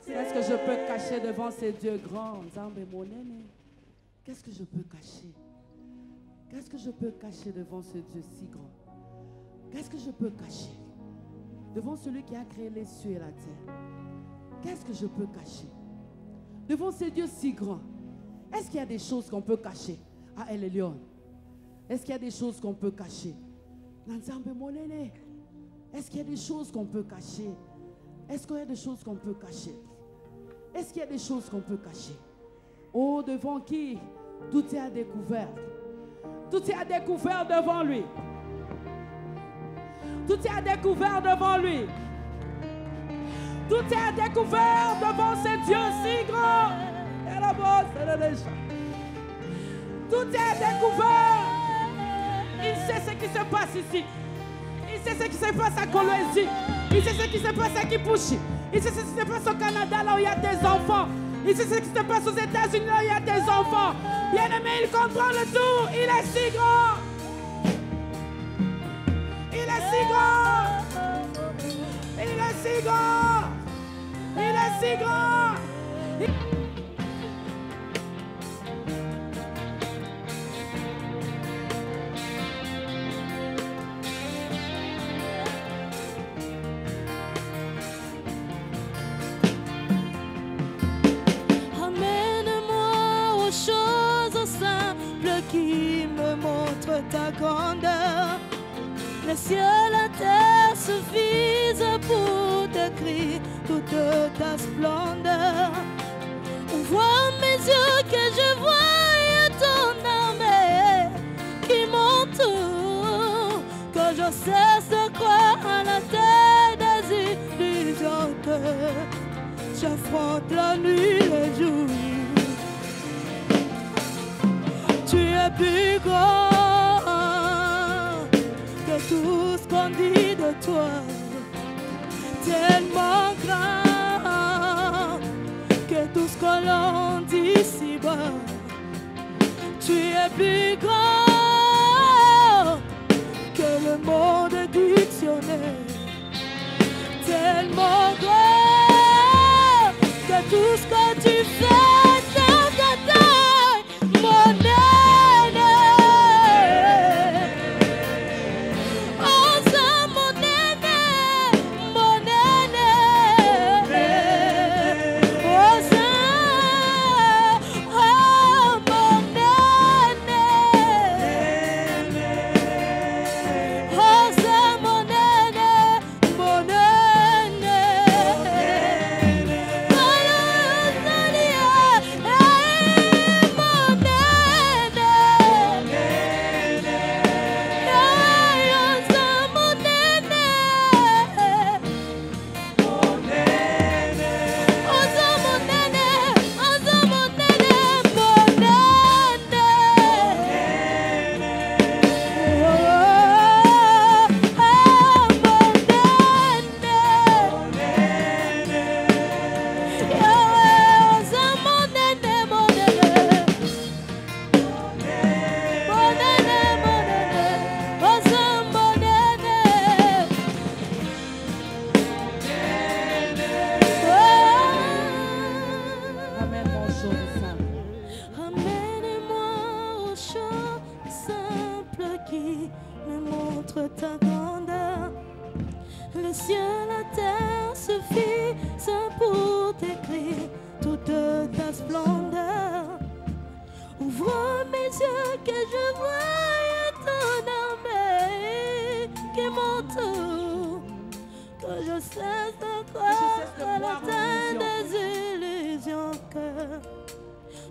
Qu'est-ce que je peux cacher devant ces dieux grands? Qu'est-ce que je peux cacher? Qu'est-ce que je peux cacher devant ce Dieu si grand? Qu'est-ce que je peux cacher devant celui qui a créé les cieux et la terre? Qu'est-ce que je peux cacher devant ce Dieu si grand? Est-ce qu'il y a des choses qu'on peut cacher? Ah, elle est lion. Est-ce qu'il y a des choses qu'on peut cacher? Est-ce qu'il y a des choses qu'on peut cacher? Est-ce qu'il y a des choses qu'on peut cacher? Est-ce qu'il y a des choses qu'on peut cacher? Oh, devant qui tout est à découvert. Tout est à découvert devant lui. Tout est à découvert devant lui. Tout est à découvert devant ce Dieu si grand. Tout est à découvert. Il sait ce qui se passe ici. Il sait ce qui se passe à Colombie. Il sait ce qui se passe à Kipushi. Il sait ce qui se passe au Canada, là où il y a des enfants. Il sait ce qui se passe aux États-Unis, là où il y a des enfants. Bien aimé, il contrôle tout. Il est si grand. Il est si grand. Il est si grand. Il est si grand. Qui me montre ta grandeur. Le ciel, la terre suffisent pour décrire toute ta splendeur. Ouvre mes yeux que je voie ton armée qui m'entoure, que je cesse de croire à la terre des illusions, que j'affronte la nuit et le jour. Tu es plus grand que tout ce qu'on dit de toi, tellement grand que tout ce que l'on dit ici-bas. Tu es plus grand que le monde dictionnaire, tellement grand que tout ce que tu fais dans ta taille, mon âme. Ta grandeur, le ciel, la terre suffisent pour décrire toute ta splendeur. Ouvre mes yeux que je voie ton armée qui m'entoure, que je cesse de croire à la terre des illusions, que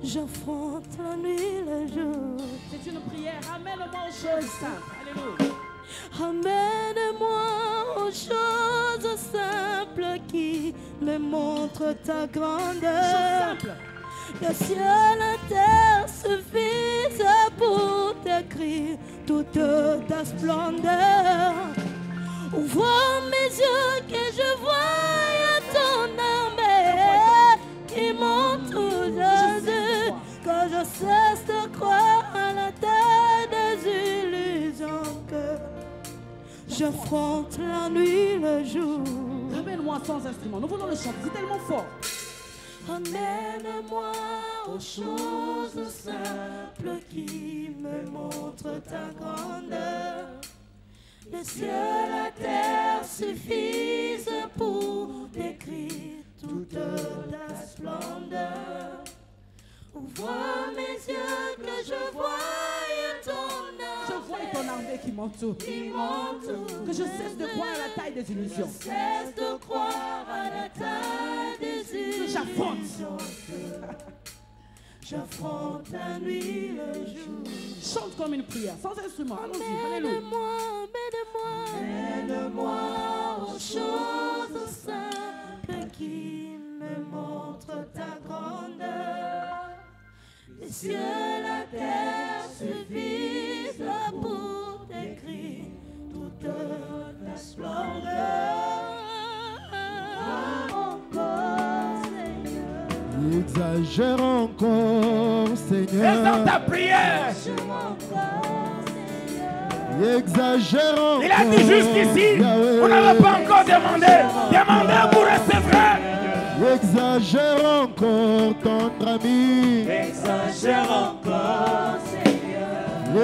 j'affronte la nuit le jour. C'est une prière. Amène-moi aux choses simples. Alléluia. Amène-moi aux choses simples qui me montrent ta grandeur. Le ciel, la terre suffisent pour décrire toute ta splendeur. Ouvre mes yeux que je voie ton armée qui m'entoure, Jésus, que je cesse de croire à la terre des illusions, que j'affronte la nuit le jour. Ramène-moi sans instrument. Nous voulons le chanter. C'est tellement fort. Amène-moi aux choses simples qui me montrent montre ta grandeur. Le ciel, la terre suffisent pour décrire toute ta splendeur. Ouvre mes yeux que je voie ton armée. Je vois ton armée qui m'entoure. Que je cesse de croire à la taille des illusions. Je cesse de croire à la taille des illusions. Que j'affronte. J'affronte la nuit, le jour. Chante comme une prière, sans instrument. Allons-y, alléluia. Mène-moi aux choses simples qui me montrent ta grandeur. Les cieux, la terre suffisent pour décrire toute ta splendeur. Encore, Seigneur. Exagère encore, Seigneur. Exauce ta prière. Exagère encore. Il a dit jusqu'ici, vous n'avez pas encore demandé. Demandez, vous recevrez. Exagère encore, tendre ami. Exagère encore, Seigneur.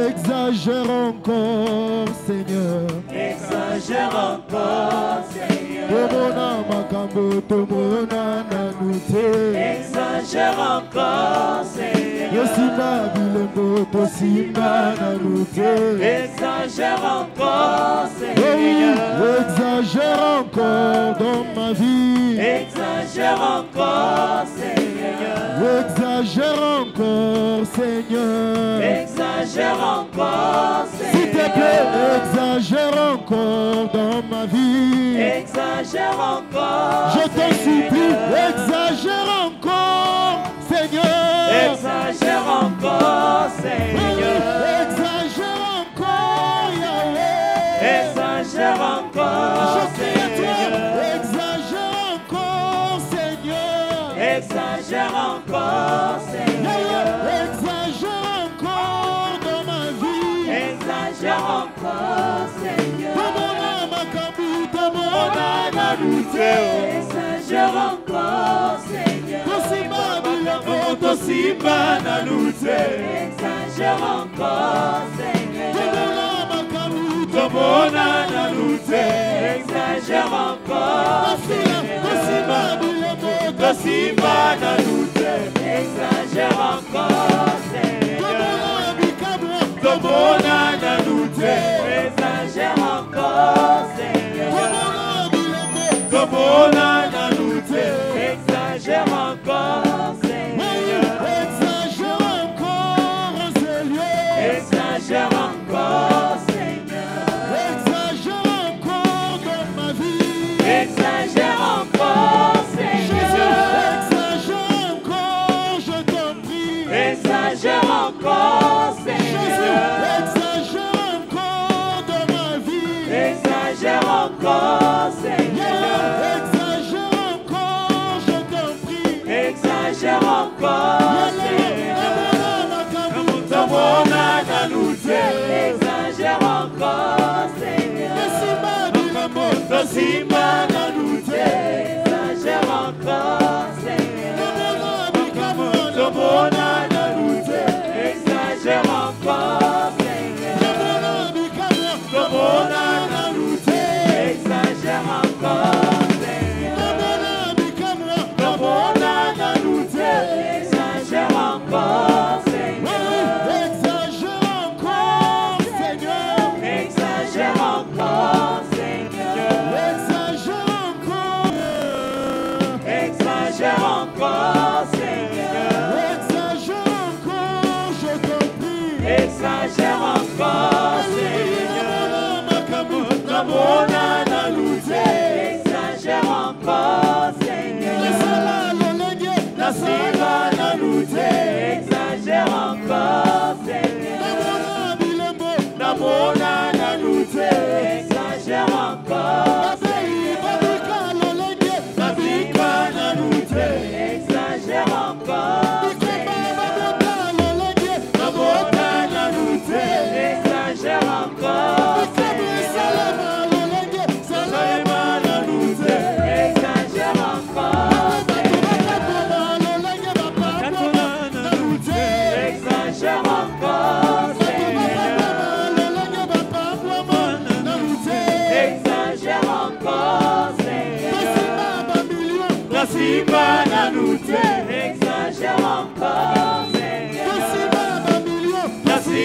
Exagère encore, Seigneur. Exagère encore, Seigneur. Tomona makambo, tomona nanute. Exagère encore, Seigneur. Yosimba bilembo, tosimba nanute. Exagère encore, Seigneur. Exagère encore dans ma vie. Exagère encore, Seigneur. Exagère encore, Seigneur. Exagère encore, Seigneur. S'il te plaît, exagère encore dans ma vie. Exagère encore. Je t'en supplie, exagère encore, Seigneur. Exagère encore, Seigneur. Exagère encore, Yahweh. Exagère encore, Je crie à toi, Seigneur. exagère encore, Seigneur. Exagère encore, Seigneur. Exagère encore dans ma vie. Exagère encore, Seigneur. Exagère encore, Seigneur. Tosimba na lute. Exagère encore, Seigneur. Tomona na lute. Exagère encore, Seigneur. Tosimba na lute. Exagère encore, Seigneur. Tomona na lute. Exagère encore, Seigneur. Tomona na lute. Exagère encore, Seigneur. Exagère encore, Seigneur. Exagère encore, Seigneur. Exagère encore dans ma vie. Exagère encore, Seigneur. Exagère encore, je t'en prie. Exagère encore, Seigneur. Exagère encore dans ma vie. Exagère encore, Seigneur. Exagère encore, je t'en prie. Exagère encore, Seigneur. Tomona na lute. Exagère encore, Seigneur. Tosimba na lute. Exagère encore, Seigneur. Tomona na lute. Exagère encore, Seigneur. Tomona na lute. Exagère encore, Seigneur. Tomona na lute. Exagère encore, Seigneur. Exagère encore, Seigneur. Exagère encore, Seigneur. Exagère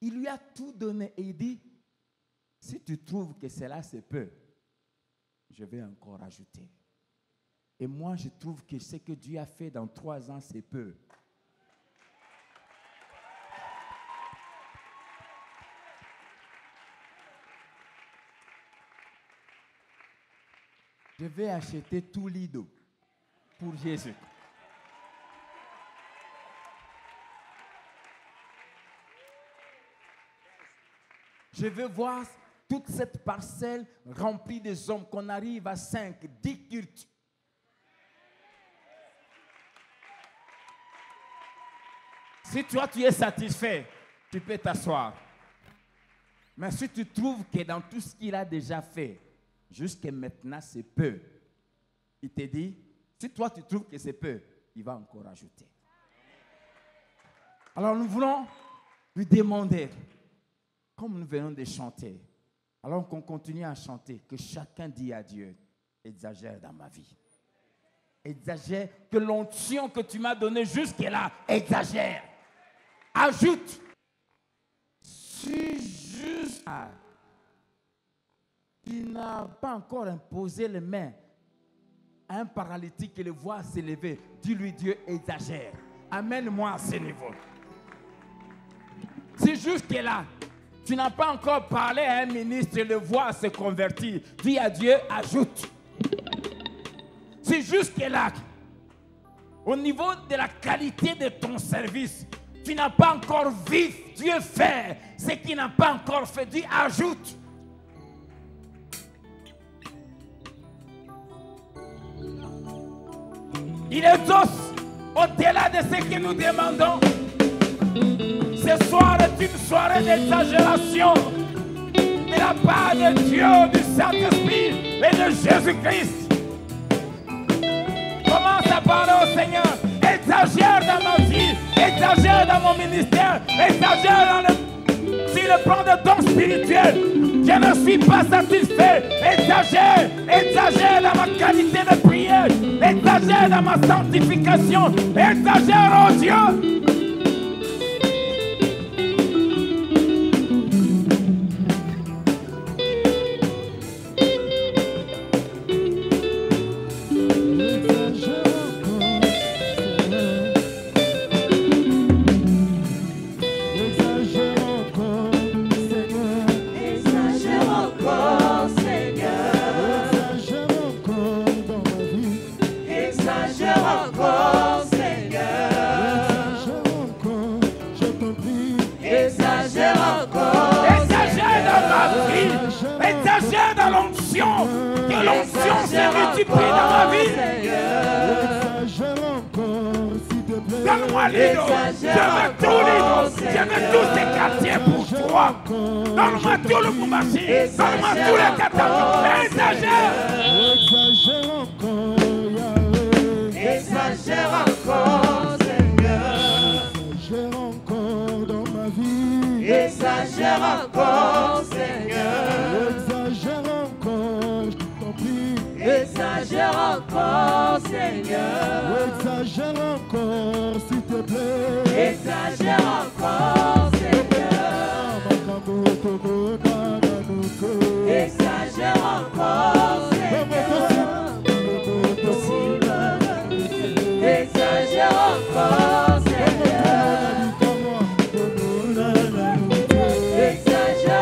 Il lui a tout donné et il dit, si tu trouves que cela c'est peu, je vais encore ajouter. Et moi, je trouve que ce que Dieu a fait dans 3 ans, c'est peu. Je vais acheter tout Lido pour Jésus. Je veux voir toute cette parcelle remplie des hommes, qu'on arrive à 5, 10 cultes. Si toi, tu es satisfait, tu peux t'asseoir. Mais si tu trouves que dans tout ce qu'il a déjà fait, jusqu'à maintenant, c'est peu, il te dit, si toi, tu trouves que c'est peu, il va encore ajouter. Alors, nous voulons lui demander, comme nous venons de chanter, alors qu'on continue à chanter, que chacun dit à Dieu, exagère dans ma vie. Exagère, que l'onction que tu m'as donnée jusque-là, exagère. Ajoute. Si juste tu n'as pas encore imposé les mains à un paralytique et le voir s'élever, dis-lui, Dieu, exagère. Amène-moi à ce niveau. Si jusque-là, tu n'as pas encore parlé à un ministre et le voir se convertir, dis à Dieu, ajoute. Si jusque-là, au niveau de la qualité de ton service, tu n'as pas encore vu Dieu faire ce qu'il n'a pas encore fait, dis ajoute. Il exauce au-delà de ce que nous demandons. Ce soir est une soirée d'exagération de la part de Dieu, du Saint-Esprit et de Jésus-Christ. Commence à parler au Seigneur. Exagère dans ma vie, exagère dans mon ministère, exagère sur le plan de dons spirituels. Je ne suis pas satisfait. Exagère, exagère dans ma qualité de prière, exagère dans ma sanctification, exagère, oh Dieu. Que l'onction se multiplie dans ma vie. Donne-moi Lido. Je veux tout Lido. Je veux tous ces quartiers pour toi. Donne-moi tout le Kumbashi. Donne-moi tous les Katanga. Exagère. Exagère encore, Yahweh. Exagère encore, Seigneur. Exagère encore dans ma vie. Exagère encore, Seigneur. Exagère encore, je t'en prie. Exagère encore, Seigneur. Exagère encore, s'il te plaît. Exagère encore, Seigneur. Exagère encore, Seigneur. Exagère encore, Seigneur. Exagère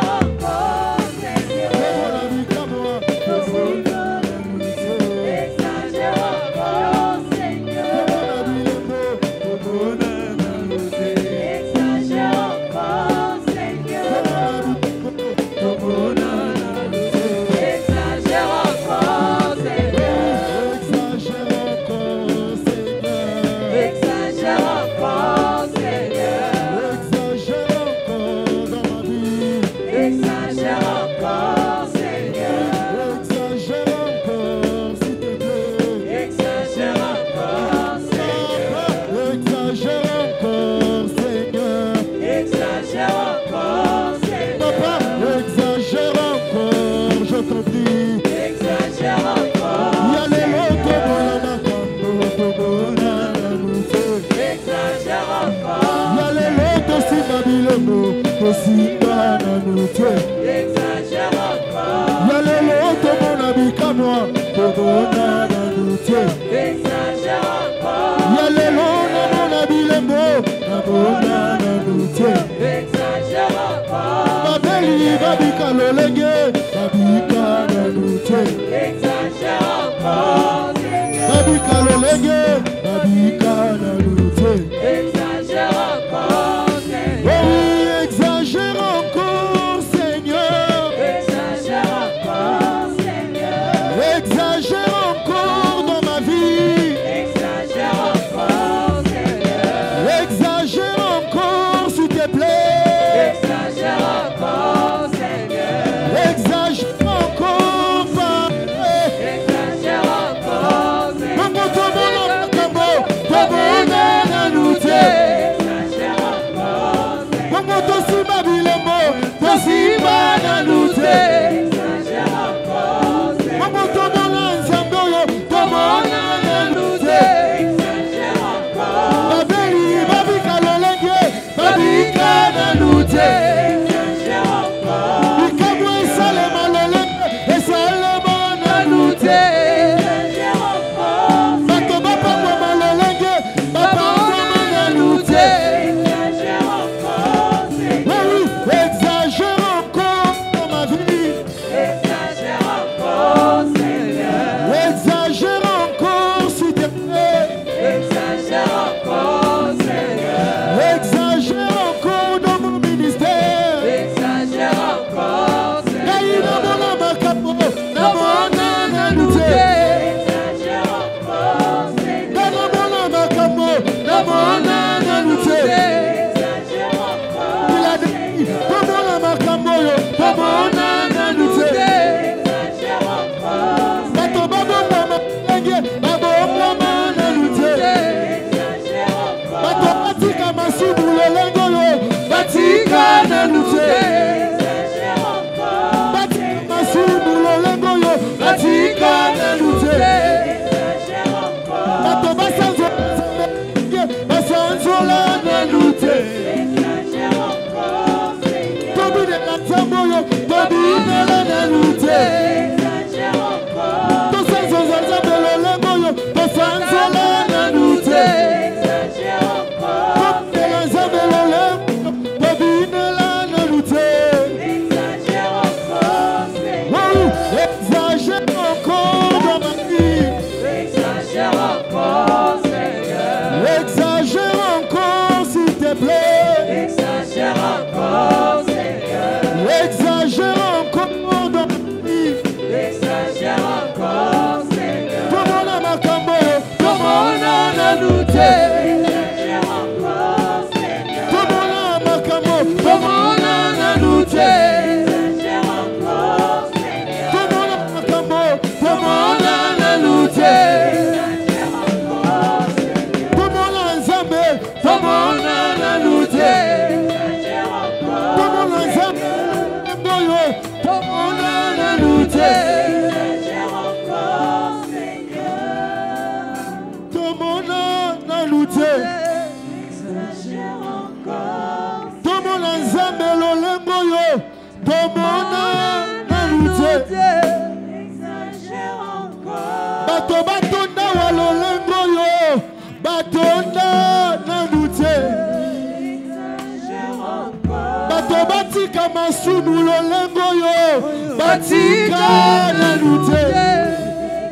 tosimba na nute. Exagère encore. Yalelo tomona bikamwa tobona na nute. Exagère encore. Yalelo namona bilembo nabona na nute. Exagère encore. Babeli babika lolenge babika na nute. Exagère encore. Babika lolenge babika na nute. Exagère encore. Oh oui, exagère encore, Seigneur. Exagère encore, Seigneur. Exagère encore dans ma vie. Exagère encore, Seigneur. Exagère encore, s'il te plaît. Exagère encore, Seigneur. Exagère encore, Papa. Exagère encore, Seigneur. Maman, tomona makambo, tomona na nute. Exagère encore, Seigneur. Maman, tosimba bilembo, tosimba na nute. Exagère encore, Seigneur. Maman, tomona nzambe oyo, tomona na nute. Exagère encore, Babeli babika lolenge babika na nute. exagère encore, Bikamwa esalema lolenge esalema na nute. exagère encore, Bato bapangwama lolenge bapangwama na nute. exagère encore, Seigneur. Oui, exagère encore dans ma vie. Exagère encore, Seigneur. Exagère encore s'il te plaît. Exagère encore, Seigneur. Exagère encore dans mon ministère. Exagère encore, Seigneur. Ngai namona makambo namona na nute. Exagère encore, Seigneur. Namona makambo namona na nute. Exagère encore, Il a dit, tomona makambo yo tomona na nute. exagère encore, Bato babongwama lenge babongwama na nute. exagère encore, Bato batika masumu lolenge oyo batika na nute. exagère encore, Batika masumu lolenge oyo batika na nute. exagère encore, Bato basanzola nzambe basanzola na nute. exagère encore, Seigneur. Tobinela nzambe oyo tobinela na nute. Exagère encore, Tosanzola nzambe lolenge oyo tosanzola na nute. exagère encore, Tobinela nzambe lolenge tobinela na nute. exagère encore, Seigneur. Oui, exagère encore dans ma vie. Exagère encore, Seigneur. Exagère encore s'il te plaît. Exagère encore, Seigneur. Exagère encore dans ma vie. Exagère encore, Seigneur. Tomona makambo yo, tomona na nute. Exagère encore, Seigneur. Tomona makambo, tomona na nute. Exagère encore, Seigneur. Tomona makambo, tomona na nute. Exagère encore, Seigneur. Tomona nzambe, tomona na nute. Exagère encore, Tomona nzambe, oyo, tomona na nute. exagère encore, Seigneur. Tomona na nute. Exagère encore, Tomona nzambe lolengo yo, tomona na nute. exagère encore, Bato batonda wa lolengo yo, batonda na nute. exagère encore, Bato batika masumu lolengo yo, batika na nute.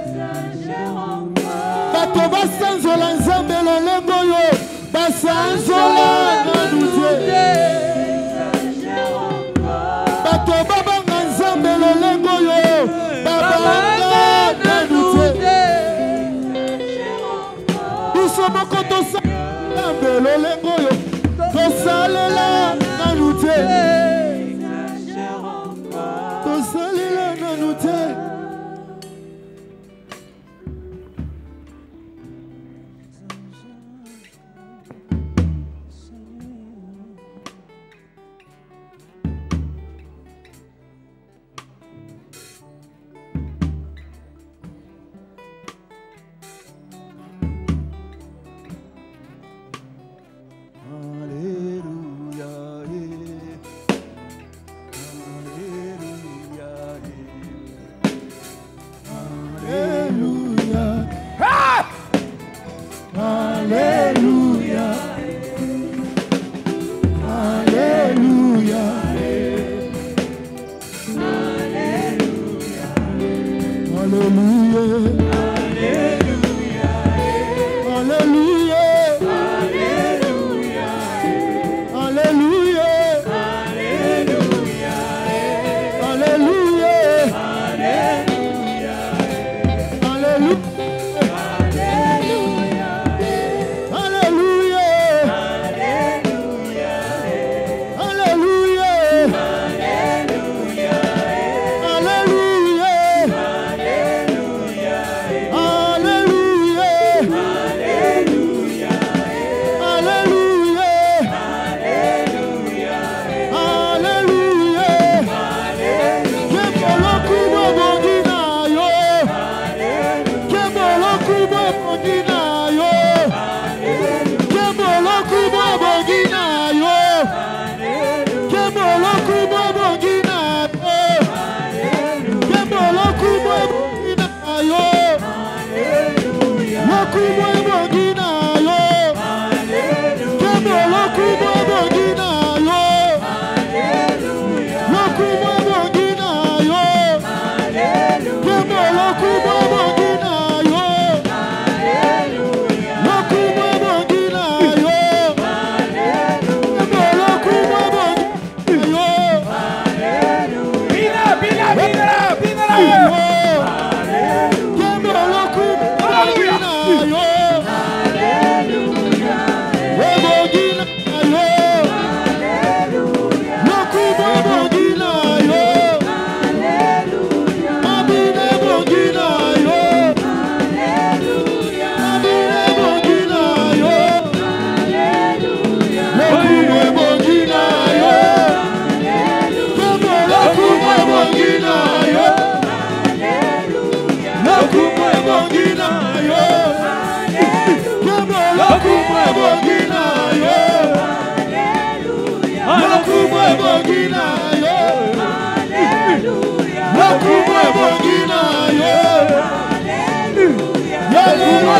exagère encore, Bato basanzola nzambe lolengo yo, basanzola na nute. exagère encore, Bato babanga nzambe lolengo yo, babanga na nute. exagère encore, Biso moko tosalela nzambe lolengo yo, tosalela na nute. exagère encore, Tosalela na nute.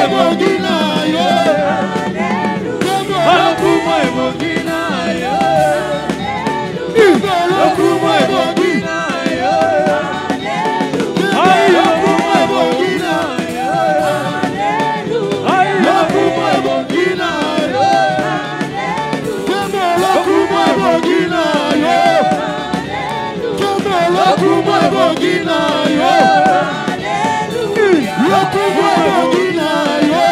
ebongina yo. Lokumu ebongina yo. Lokumu ebongina yo. Ay, lokumu ebongina yo. Ay, lokumu ebongina yo. Lokumu ebongina yo. Lokumu ebongina yo. Lokumu ebongina yo.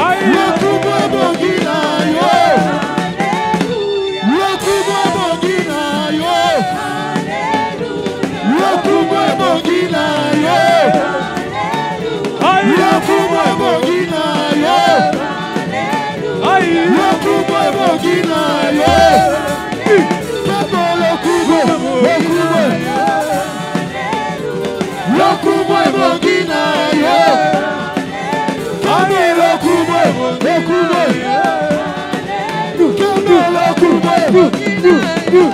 Ay, lokumu ebongina yo. Lokumu ebongina yo. Lokumu ebongina yo. Ay, lokumu ebongina yo. Ay, lokumu ebongina yo. Lokumu ebongina yo. Ami lokumu ebongina yo. Kemo lokumu ebongina yo.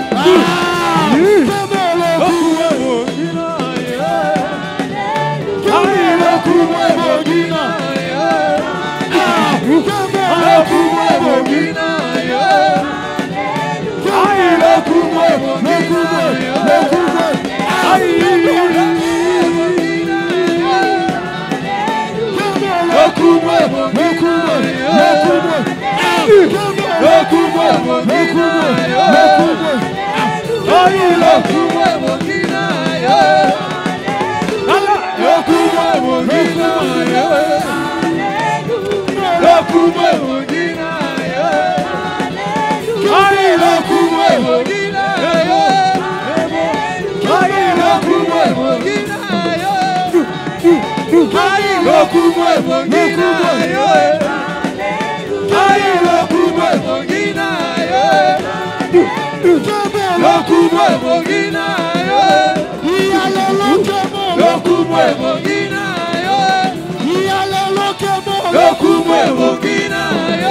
Kemo lokumu ebongina yo. Ami lokumu ebongina yo. Kemo lokumu ebongina yo. Ai lokumu ebongina yo. Ai lokumu ebongina yo. Lokumu ebongina yo. Ai lokumu ebongina yo. Lokumu ebongina yo. Lokumu ebongina yo. Ai lokumu ebongina yo. Ai lokumu ebongina yo. Ai lokumu ebongina yo. Ai lokumu ebongina yo. Lokumu ebongina yo. Lokumu ebongina yo. Lokumu ebongina yo.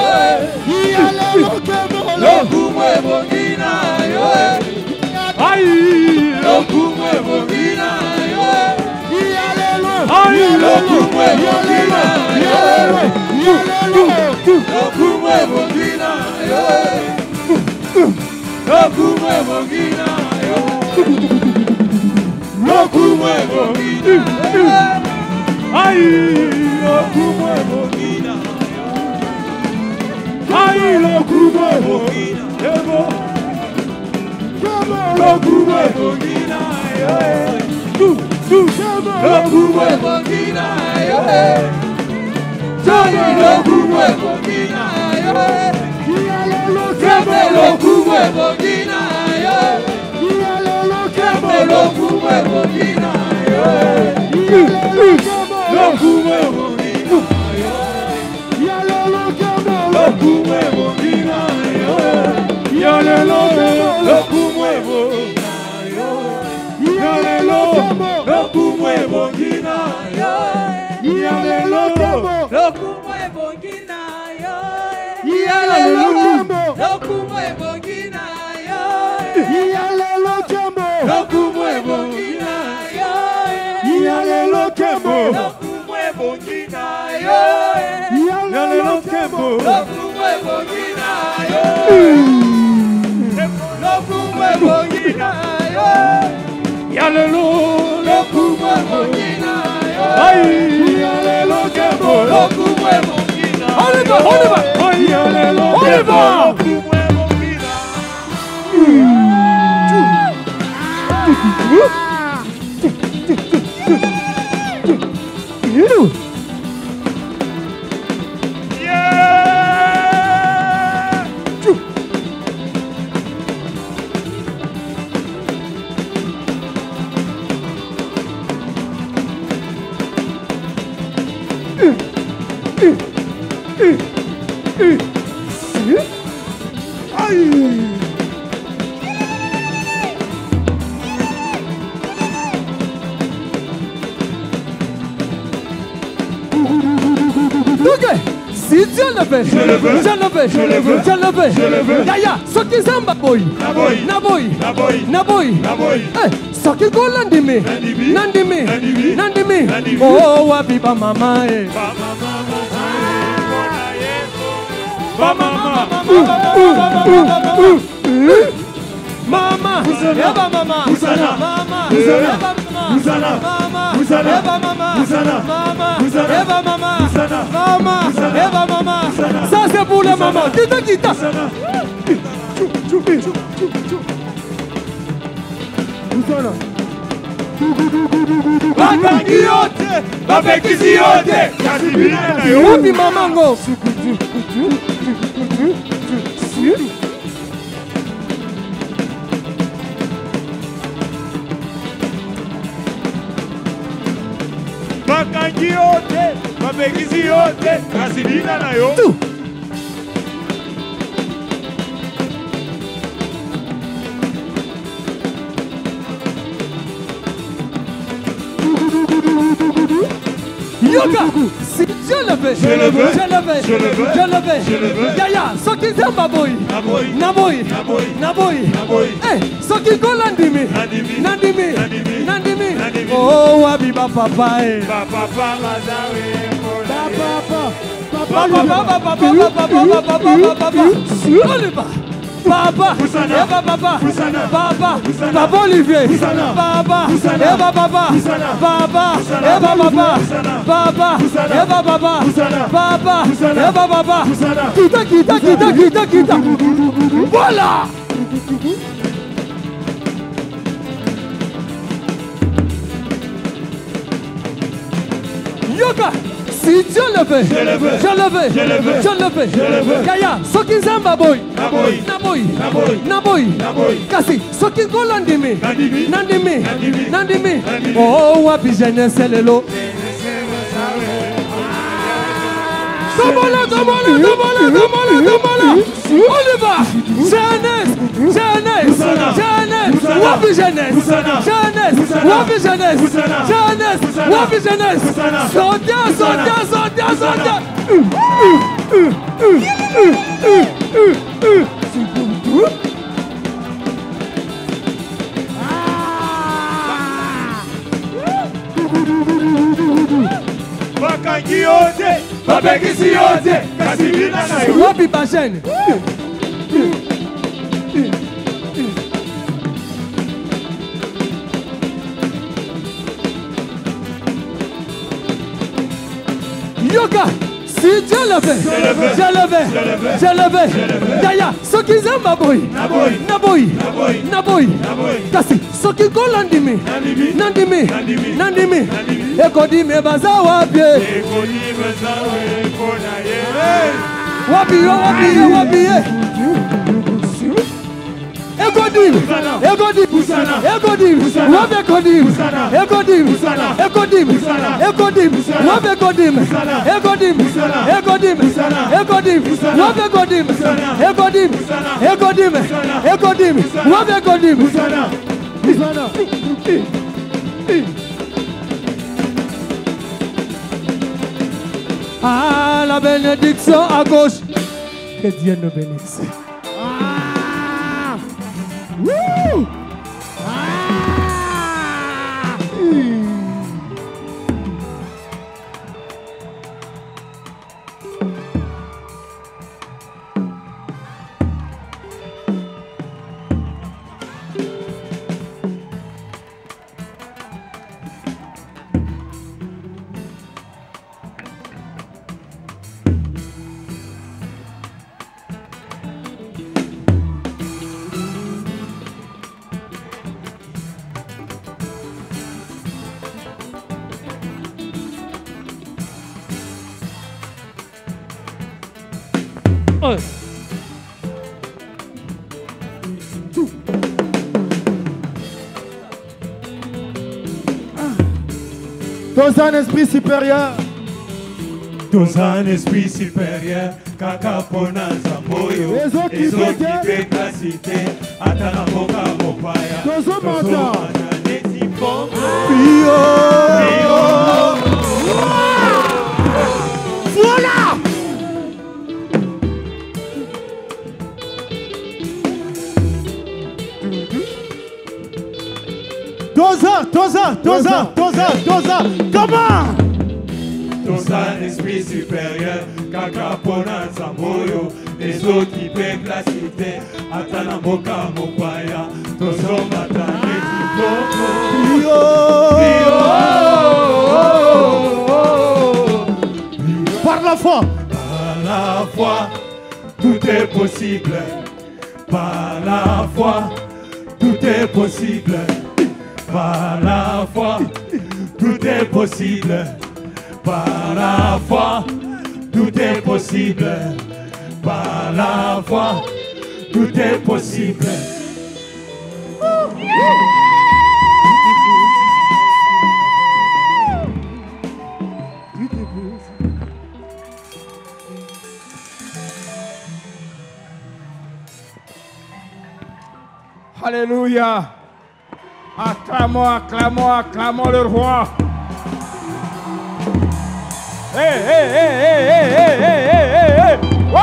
Lokumu ebongina yo. Ai lokumu ebongina yo. Ai lokumu ebongina yo. Lokumu ebongina yo. Lokumu ebongina yo. Lokumu ebongina yo. Ai lokumu ebongina yo. Ai lokumu ebongina yo. Lokumu ebongina yo. Lokumu ebongina yo. Lokumu ebongina yo. Lokumu ebongina yo. Lokumu ebongina yo. Lokumu ebongina yo. Lokumu ebongina yo. Yalelo lokumu ebongina yo. Yalelo lokumu ebongina yo. Yalelo lokumu ebongina yo. Yalelo lokumu ebongina yo. Yalelo lokumu ebongina yo. Yalelo lokumu ebongina yo. Yalelo lokumu ebongina yo. Lokumu ebongina yo. Yalelo lokumu ebongina yo. Ay yalelo lokumu ebongina. On y va, on y va. Ay yalelo lokumu ebongina. Si Dieu le veut, je le veux, je le veux, je le veux, je le veux, je le veux. Yaya, ce qui s'en boy, naboy, ce qui go landimi, nandimi, oh wabiba mama, Mama, Eva mama, Housana, mama, Eva mama, Housana, mama, Eva mama, Housana, mama, Eva mama, Housana, mama, Eva mama. Ça c'est pour les mamans. Kita. Housana. Bakangiote, babekiziote, kasibina yo. Wapi mamango? Bakangiote, babekiziote, kasibina na yo. Yoga, si Dieu le veut, je le veux, je le veux, je le veux, je le veux, je le veux. Yaya, ce qui t'aime baboy, naboy, eh, ce qui go landimi, nandimi, oh wabiba papa, Papa Papa, Eva Papa, Papa Olivier, Papa, Eva Papa, Papa, Eva Papa, Papa, Eva Papa, Papa, Eva Papa, Kita. Voilà. Yoga. Si Dieu le veut, je le veux, je le veux, je le veux, je le veux, je le veux. Yaya, ce qui s'en boy, naboy, kasi, ce qui go landimi, nandimi, oh wapi jeunesse lelo. Tomala, Oliver, jeunesse, wapi jeunesse, wapi jeunesse, Sodia. Bakangiote, babekiziote, kasibina na yo. Wapi bajene. Yoga, si Dieu le veut, je le veux. Yaya, ce qui aiment baboy, naboy, kasi, ce qui go landimi, nandimi, ekodime bazawa pie, wapi, Egodim, ah, la bénédiction à gauche. Que Dieu nous bénisse. Woo! Dans un esprit supérieur. Dans un esprit supérieur, kakapona zamboyo. Les autres qui peuvent classer, atanaboka mopaya. Dans un mandat. Voilà. Toza. Comment? Toza un esprit supérieur, Kakapona Zamoyo, les autres qui pètent la cité, Atanamoka Mopaya, Tozo Matane Par la foi. Par la foi, tout est possible. Par la foi, tout est possible. Par la foi, tout est possible. Par la foi, tout est possible. Par la foi, tout est possible. Alléluia. Acclamons le roi. Hey. Oh.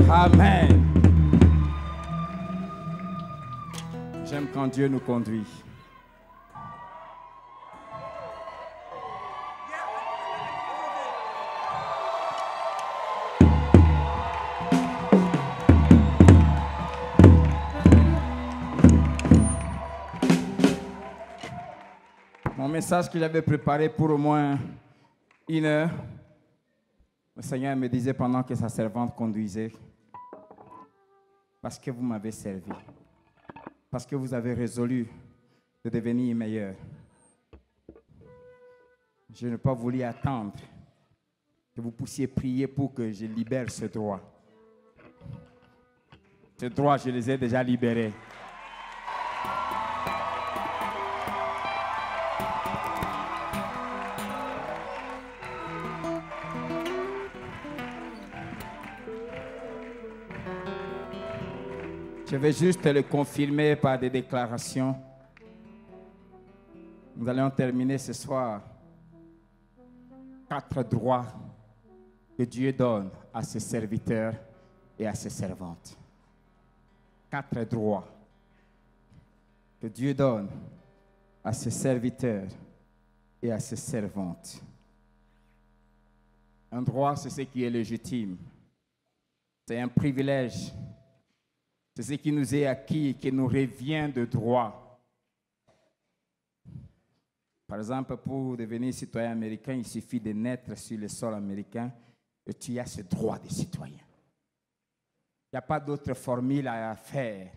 Amen. J'aime quand Dieu nous conduit. Mon message qu'il avait préparé pour au moins 1 heure, le Seigneur me disait pendant que sa servante conduisait, parce que vous m'avez servi, parce que vous avez résolu de devenir meilleur. Je n'ai pas voulu attendre que vous puissiez prier pour que je libère ce droit. Ce droit, je les ai déjà libérés. Je vais juste le confirmer par des déclarations. Nous allons terminer ce soir 4 droits que Dieu donne à ses serviteurs et à ses servantes. 4 droits que Dieu donne à ses serviteurs et à ses servantes. Un droit, c'est ce qui est légitime. C'est un privilège. C'est ce qui nous est acquis et qui nous revient de droit. Par exemple, pour devenir citoyen américain, il suffit de naître sur le sol américain et tu as ce droit de citoyen. Il n'y a pas d'autre formule à faire.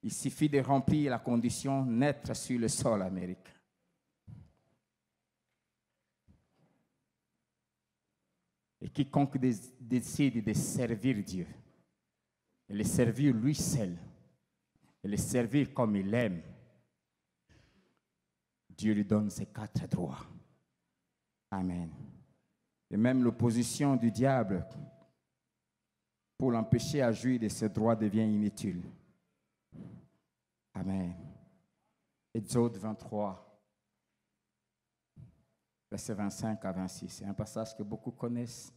Il suffit de remplir la condition naître sur le sol américain. Et quiconque décide de servir Dieu, et le servir lui seul, et le servir comme il aime, Dieu lui donne ces 4 droits. Amen. Et même l'opposition du diable pour l'empêcher à jouir de ce droit devient inutile. Amen. Exode 23. Versets 25 à 26. C'est un passage que beaucoup connaissent.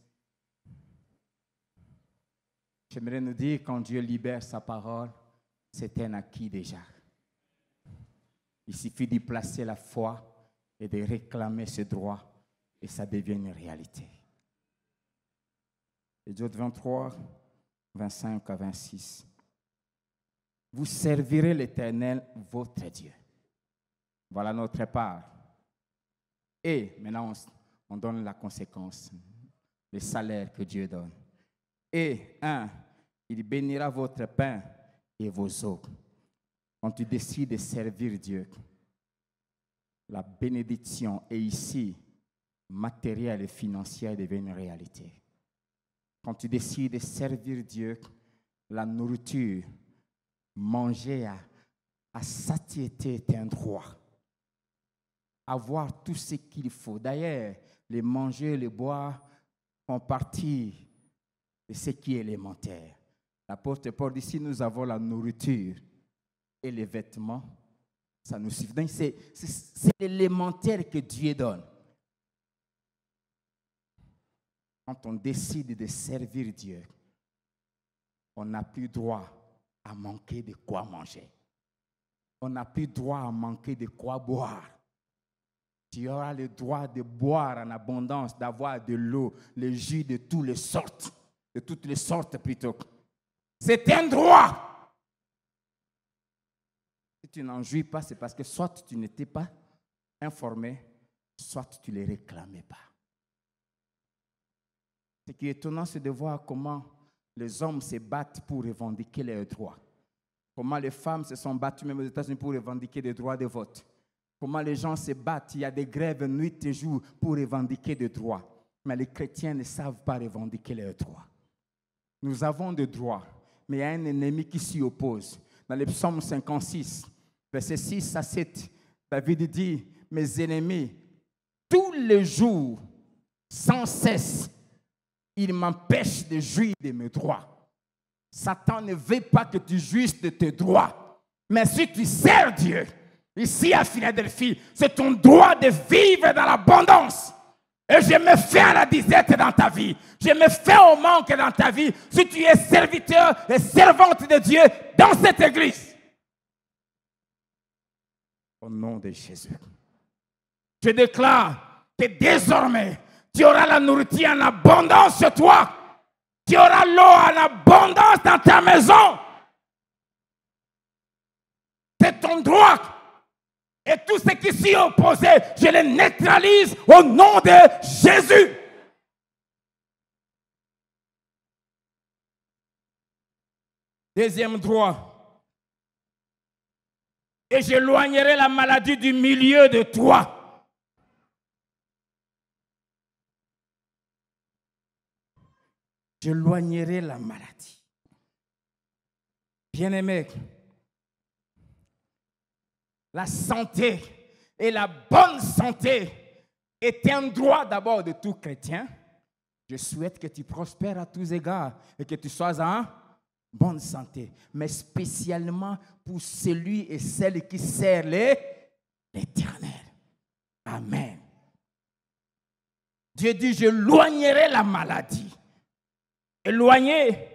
J'aimerais nous dire, quand Dieu libère sa parole, c'est un acquis déjà. Il suffit d'y placer la foi et de réclamer ce droit et ça devient une réalité. Exode 23, 25 à 26. Vous servirez l'Éternel, votre Dieu. Voilà notre part. Et maintenant, on donne la conséquence, le salaire que Dieu donne. Et, il bénira votre pain et vos eaux. Quand tu décides de servir Dieu, la bénédiction est ici, matérielle et financière, devient une réalité. Quand tu décides de servir Dieu, la nourriture, manger à satiété est un droit. Avoir tout ce qu'il faut. D'ailleurs, les manger, les boire font partie de ce qui est élémentaire. L'apôtre Paul dit, si nous avons la nourriture et les vêtements, ça nous suffit. Donc, c'est l'élémentaire que Dieu donne. Quand on décide de servir Dieu, on n'a plus droit à manquer de quoi manger. On n'a plus droit à manquer de quoi boire. Tu auras le droit de boire en abondance, d'avoir de l'eau, le jus de toutes les sortes plutôt. C'est un droit. Si tu n'en jouis pas, c'est parce que soit tu n'étais pas informé, soit tu ne les réclamais pas. Ce qui est étonnant, c'est de voir comment les hommes se battent pour revendiquer leurs droits. Comment les femmes se sont battues même aux États-Unis pour revendiquer des droits de vote. Comment les gens se battent, il y a des grèves nuit et jour pour revendiquer des droits. Mais les chrétiens ne savent pas revendiquer leurs droits. Nous avons des droits, mais il y a un ennemi qui s'y oppose. Dans le psaume 56, versets 6 à 7, David dit, mes ennemis, tous les jours, sans cesse, ils m'empêchent de jouir de mes droits. Satan ne veut pas que tu jouisses de tes droits. Mais si tu sers Dieu, ici à Philadelphie, c'est ton droit de vivre dans l'abondance. Et je me fais à la disette dans ta vie. Je me fais au manque dans ta vie. Si tu es serviteur et servante de Dieu dans cette église. Au nom de Jésus. Je déclare que désormais, tu auras la nourriture en abondance chez toi. Tu auras l'eau en abondance dans ta maison. C'est ton droit. Et tout ce qui s'y opposait, je les neutralise au nom de Jésus. Deuxième droit. Et j'éloignerai la maladie du milieu de toi. J'éloignerai la maladie. Bien-aimé, la santé et la bonne santé est un droit d'abord de tout chrétien. Je souhaite que tu prospères à tous égards et que tu sois en bonne santé, mais spécialement pour celui et celle qui sert l'Éternel. Amen. Dieu dit, j'éloignerai la maladie. Éloigner,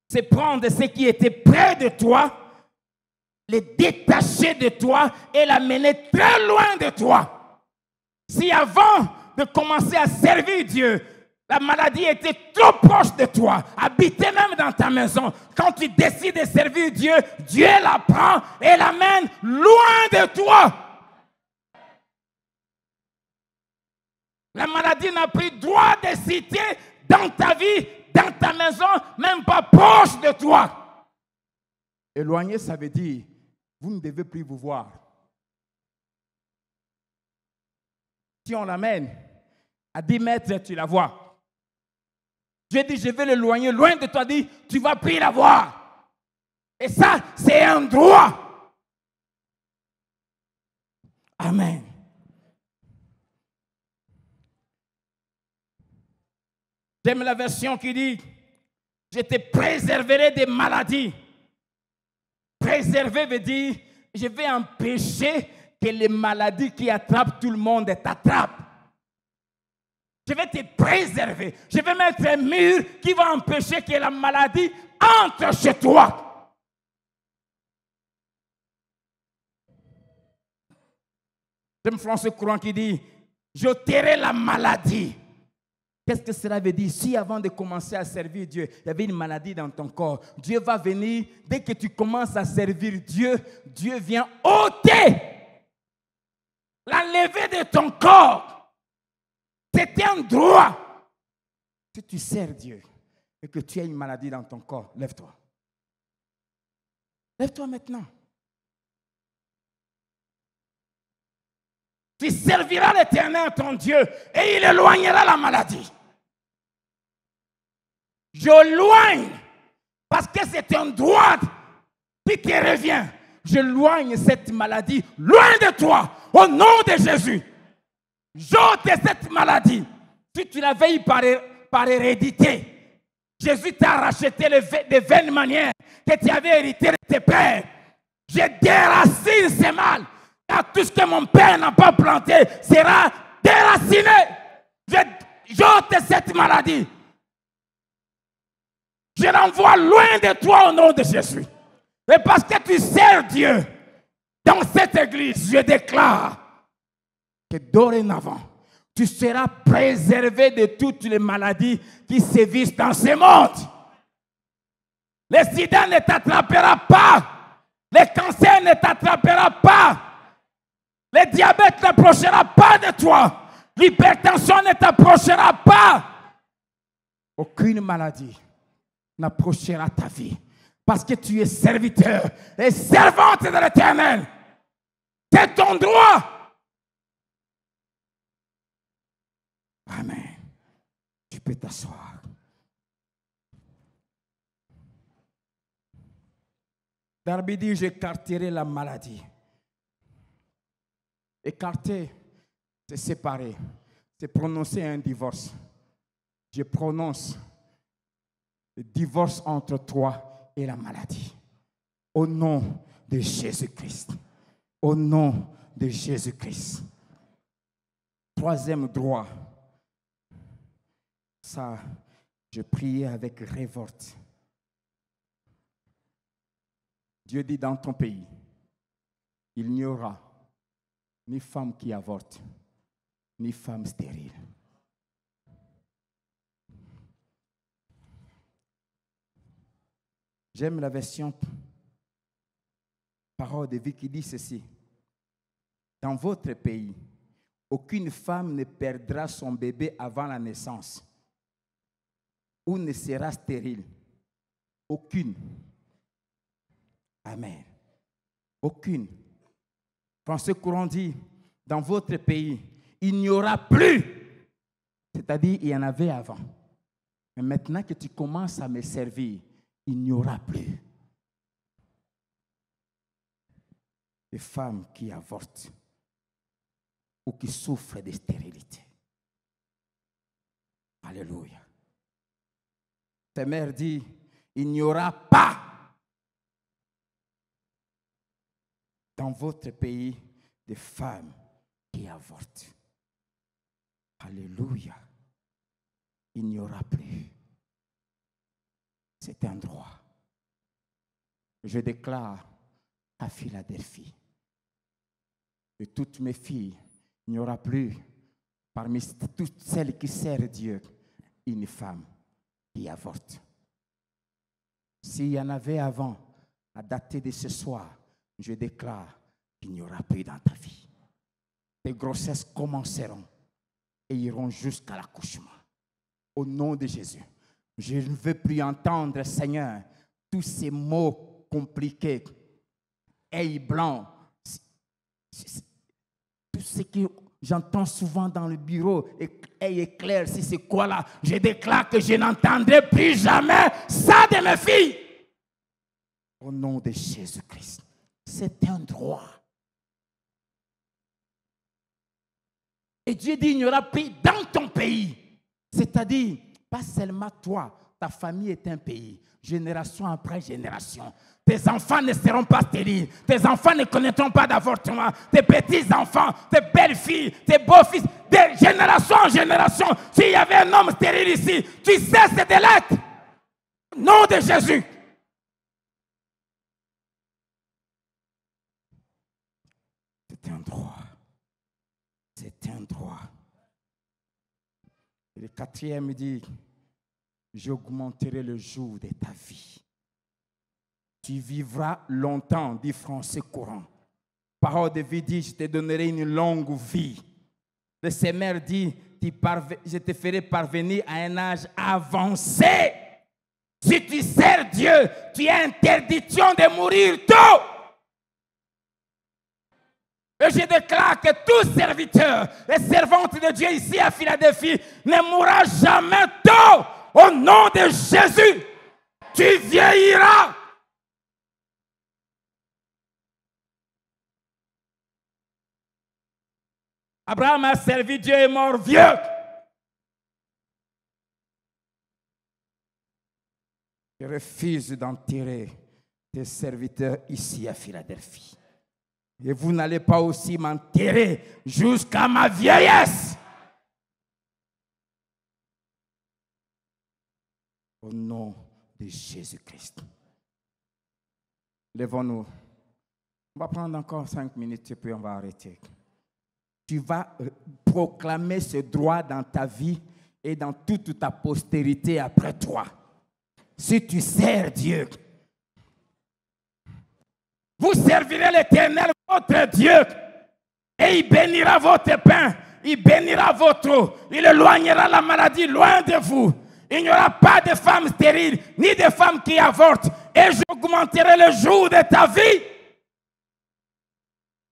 c'est prendre ce qui était près de toi, les détacher de toi et l'amener très loin de toi. Si avant de commencer à servir Dieu, la maladie était trop proche de toi, habitait même dans ta maison, quand tu décides de servir Dieu, Dieu la prend et l'amène loin de toi. La maladie n'a plus droit de citer dans ta vie, dans ta maison, même pas proche de toi. Éloigner, ça veut dire, vous ne devez plus vous voir. Si on l'amène à 10 mètres, tu la vois. Dieu dit, je vais l'éloigner loin de toi, dit, tu ne vas plus la voir. Et ça, c'est un droit. Amen. J'aime la version qui dit, je te préserverai des maladies. Préserver veut dire, je vais empêcher que les maladies qui attrapent tout le monde t'attrapent. Je vais te préserver. Je vais mettre un mur qui va empêcher que la maladie entre chez toi. J'aime François Courant qui dit, j'ôterai la maladie. Qu'est-ce que cela veut dire? Si avant de commencer à servir Dieu, il y avait une maladie dans ton corps, Dieu va venir, dès que tu commences à servir Dieu, Dieu vient ôter, l'enlever de ton corps. C'est un droit. Si tu sers Dieu et que tu as une maladie dans ton corps, lève-toi. Lève-toi maintenant. Tu serviras l'Éternel ton Dieu et il éloignera la maladie. J'éloigne parce que c'est un droit qui te revient. J'éloigne cette maladie loin de toi au nom de Jésus. J'ôte cette maladie. Si tu l'avais eu par hérédité, Jésus t'a racheté de vaines manières que tu avais hérité de tes pères. Je déracine ces mal. Car tout ce que mon père n'a pas planté sera déraciné. J'ôte cette maladie. Je l'envoie loin de toi au nom de Jésus. Et parce que tu sers Dieu, dans cette église, je déclare que dorénavant, tu seras préservé de toutes les maladies qui sévissent dans ce monde. Le sida ne t'attrapera pas. Le cancer ne t'attrapera pas. Le diabète n'approchera pas de toi. L'hypertension ne t'approchera pas. Aucune maladie n'approchera ta vie. Parce que tu es serviteur et servante de l'Éternel. C'est ton droit. Amen. Tu peux t'asseoir. Darby dit, j'écarterai la maladie. Écarter, c'est séparer. C'est prononcer un divorce. Je prononce le divorce entre toi et la maladie. Au nom de Jésus-Christ. Au nom de Jésus-Christ. Troisième droit. Ça, je priais avec révolte. Dieu dit dans ton pays, il n'y aura ni femme qui avorte, ni femme stérile. J'aime la version Parole de vie qui dit ceci. Dans votre pays, aucune femme ne perdra son bébé avant la naissance ou ne sera stérile. Aucune. Amen. Aucune. Français courant dit, dans votre pays, il n'y aura plus. C'est-à-dire, il y en avait avant. Mais maintenant que tu commences à me servir, il n'y aura plus de femmes qui avortent ou qui souffrent de stérilité. Alléluia. Ta mère dit, il n'y aura pas dans votre pays de femmes qui avortent. Alléluia. Il n'y aura plus. C'est un droit. Je déclare à Philadelphie, de toutes mes filles, il n'y aura plus, parmi toutes celles qui servent Dieu, une femme qui avorte. S'il y en avait avant, à dater de ce soir, je déclare qu'il n'y aura plus dans ta vie. Tes grossesses commenceront et iront jusqu'à l'accouchement. Au nom de Jésus, je ne veux plus entendre, Seigneur, tous ces mots compliqués, œil blanc, tout ce que j'entends souvent dans le bureau, œil éclair, si c'est quoi là, je déclare que je n'entendrai plus jamais ça de mes filles. Au nom de Jésus-Christ. C'est un droit. Et Dieu dit, il n'y aura plus dans ton pays. C'est-à-dire, pas seulement toi, ta famille est un pays. Génération après génération. Tes enfants ne seront pas stériles. Tes enfants ne connaîtront pas d'avortement. Tes petits-enfants, tes belles-filles, tes beaux-fils, de génération en génération. S'il y avait un homme stérile ici, tu cesses de l'être. Au nom de Jésus. C'est un droit. C'est un droit. Et le quatrième dit, j'augmenterai le jour de ta vie. Tu vivras longtemps, dit Français courant. Parole de vie dit, je te donnerai une longue vie. Le Seigneur dit, je te ferai parvenir à un âge avancé. Si tu sers Dieu, tu as interdiction de mourir tôt. Et je déclare que tout serviteur et servante de Dieu ici à Philadelphie ne mourra jamais tôt. Au nom de Jésus, tu vieilliras. Abraham a servi Dieu et est mort vieux. Je refuse d'enterrer tes serviteurs ici à Philadelphie. Et vous n'allez pas aussi m'enterrer jusqu'à ma vieillesse. Au nom de Jésus-Christ. Lèvons-nous. On va prendre encore 5 minutes et puis on va arrêter. Tu vas proclamer ce droit dans ta vie et dans toute ta postérité après toi. Si tu sers Dieu, vous servirez l'Éternel, votre Dieu, et il bénira votre pain, il bénira votre eau, il éloignera la maladie loin de vous. Il n'y aura pas de femmes stériles, ni de femmes qui avortent, et j'augmenterai le jour de ta vie.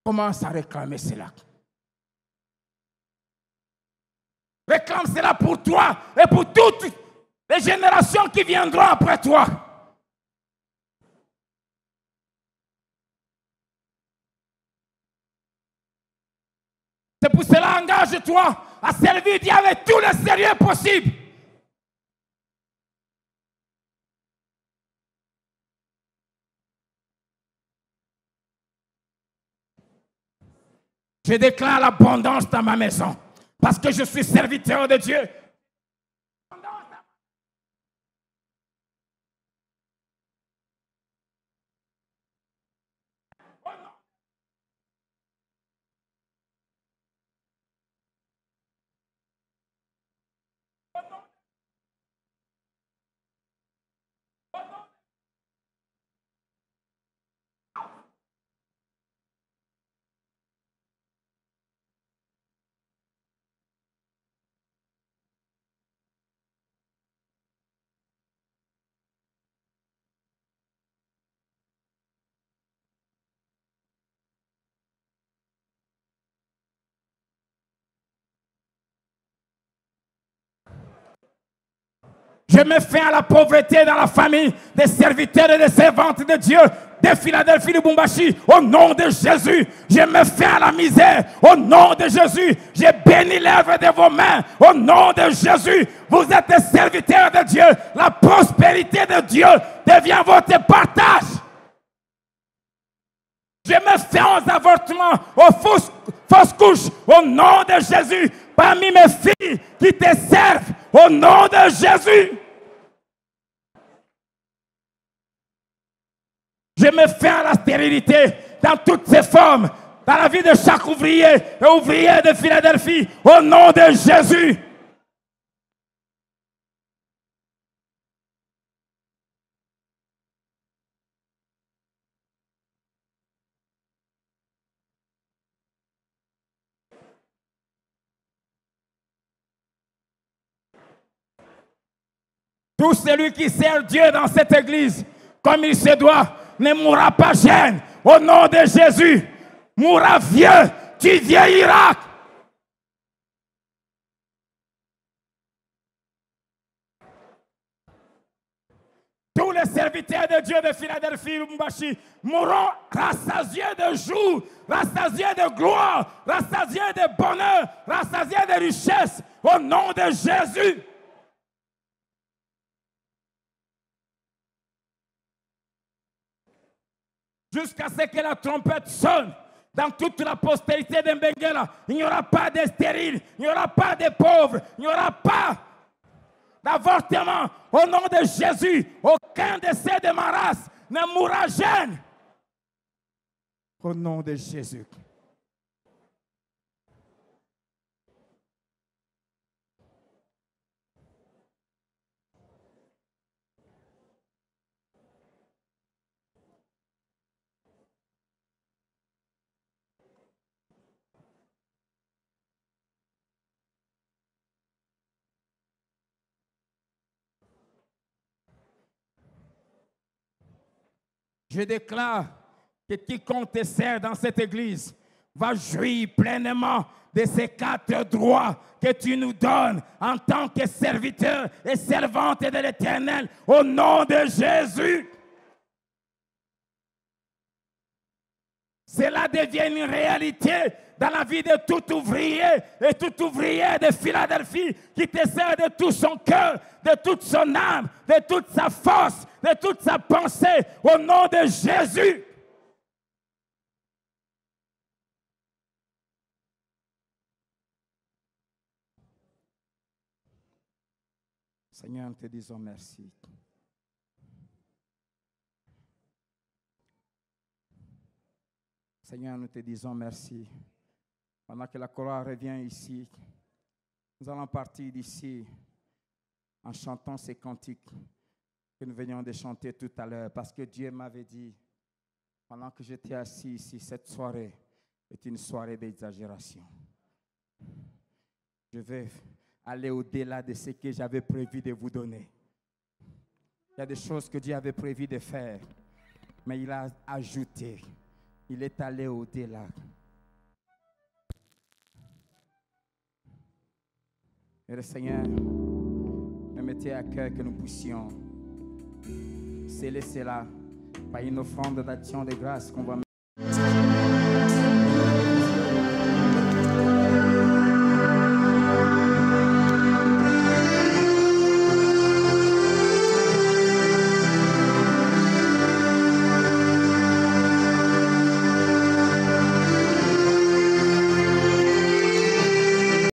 Commence à réclamer cela. Réclame cela pour toi et pour toutes les générations qui viendront après toi. C'est pour cela, engage-toi à servir Dieu avec tout le sérieux possible. Je déclare l'abondance dans ma maison. Parce que je suis serviteur de Dieu. Je mets fin à la pauvreté dans la famille des serviteurs et des servantes de Dieu de Philadelphie, de Lubumbashi, au nom de Jésus. Je mets fin à la misère, au nom de Jésus. Je bénis l'œuvre de vos mains, au nom de Jésus. Vous êtes des serviteurs de Dieu. La prospérité de Dieu devient votre partage. Je mets fin aux avortements, aux fausses couches, au nom de Jésus. Parmi mes filles qui te servent, au nom de Jésus. Je mets fin à la stérilité dans toutes ses formes, dans la vie de chaque ouvrier et ouvrière de Philadelphie, au nom de Jésus. Tout celui qui sert Dieu dans cette église, comme il se doit, ne mourra pas jeune. Au nom de Jésus, mourra vieux, tu vieilliras. Tous les serviteurs de Dieu de Philadelphie, Lubumbashi, mourront rassasiés de jour, rassasiés de gloire, rassasiés de bonheur, rassasiés de richesse. Au nom de Jésus. Jusqu'à ce que la trompette sonne dans toute la postérité de Mbengela. Il n'y aura pas de stériles, il n'y aura pas de pauvres, il n'y aura pas d'avortement. Au nom de Jésus, aucun décès de ma race ne mourra jeune. Au nom de Jésus. Je déclare que quiconque te sert dans cette église va jouir pleinement de ces 4 droits que tu nous donnes en tant que serviteur et servante de l'Éternel, au nom de Jésus. Cela devient une réalité dans la vie de tout ouvrier et tout ouvrière de Philadelphie qui te sert de tout son cœur, de toute son âme, de toute sa force, de toute sa pensée au nom de Jésus. Seigneur, nous te disons merci. Seigneur, nous te disons merci. Pendant que la chorale revient ici, nous allons partir d'ici en chantant ces cantiques que nous venions de chanter tout à l'heure, parce que Dieu m'avait dit, pendant que j'étais assis ici, cette soirée est une soirée d'exagération. Je vais aller au-delà de ce que j'avais prévu de vous donner. Il y a des choses que Dieu avait prévu de faire, mais il a ajouté. Il est allé au-delà. Et le Seigneur, permettez à cœur que nous puissions sceller cela par une offrande d'action de grâce qu'on va mettre.